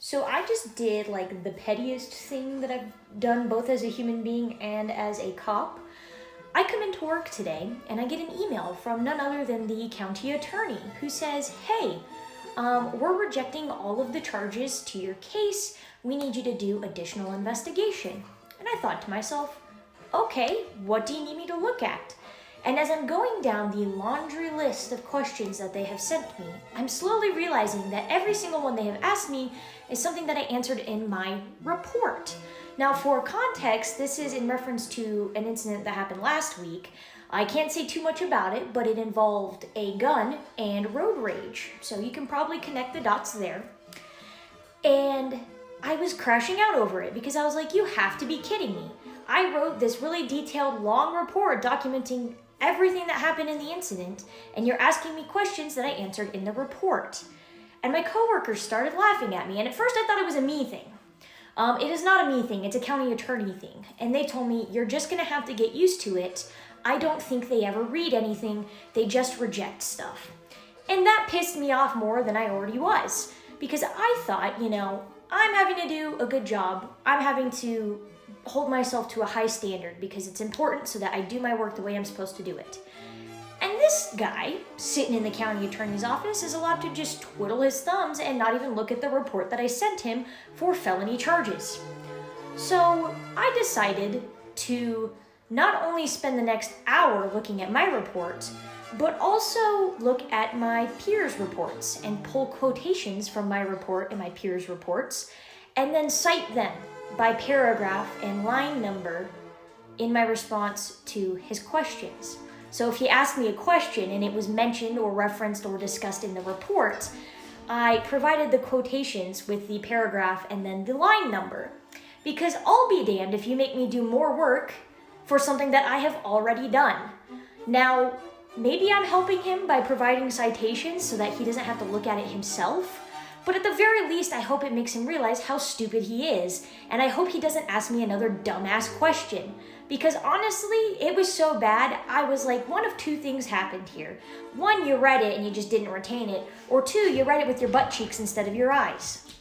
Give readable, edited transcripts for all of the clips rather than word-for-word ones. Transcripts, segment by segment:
So I just did like the pettiest thing that I've done both as a human being and as a cop. I come into work today and I get an email from none other than the county attorney who says, hey, we're rejecting all of the charges to your case. We need you to do additional investigation. And I thought to myself, okay, what do you need me to look at? And as I'm going down the laundry list of questions that they have sent me, I'm slowly realizing that every single one they have asked me is something that I answered in my report. Now, for context, this is in reference to an incident that happened last week. I can't say too much about it, but it involved a gun and road rage. So you can probably connect the dots there. And I was crashing out over it because I was like, you have to be kidding me. I wrote this really detailed, long report documenting everything that happened in the incident, and you're asking me questions that I answered in the report. And my coworkers started laughing at me, and at first I thought it was a me thing. It is not a me thing, it's a county attorney thing. And they told me, you're just gonna have to get used to it. I don't think they ever read anything, they just reject stuff. And that pissed me off more than I already was, because I thought, I'm having to do a good job. I'm having to hold myself to a high standard because it's important so that I do my work the way I'm supposed to do it. And this guy, sitting in the county attorney's office, is allowed to just twiddle his thumbs and not even look at the report that I sent him for felony charges. So I decided to not only spend the next hour looking at my report, but also look at my peers' reports and pull quotations from my report and my peers' reports, and then cite them by paragraph and line number in my response to his questions. So if he asked me a question and it was mentioned or referenced or discussed in the report, I provided the quotations with the paragraph and then the line number. Because I'll be damned if you make me do more work for something that I have already done. Now, maybe I'm helping him by providing citations so that he doesn't have to look at it himself. But at the very least, I hope it makes him realize how stupid he is. And I hope he doesn't ask me another dumbass question. Because honestly, it was so bad, I was like, one of two things happened here. One, you read it and you just didn't retain it. Or two, you read it with your butt cheeks instead of your eyes.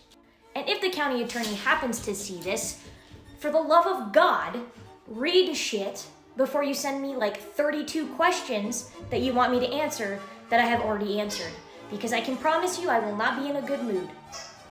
And if the county attorney happens to see this, for the love of God, read shit before you send me like 32 questions that you want me to answer that I have already answered. Because I can promise you I will not be in a good mood.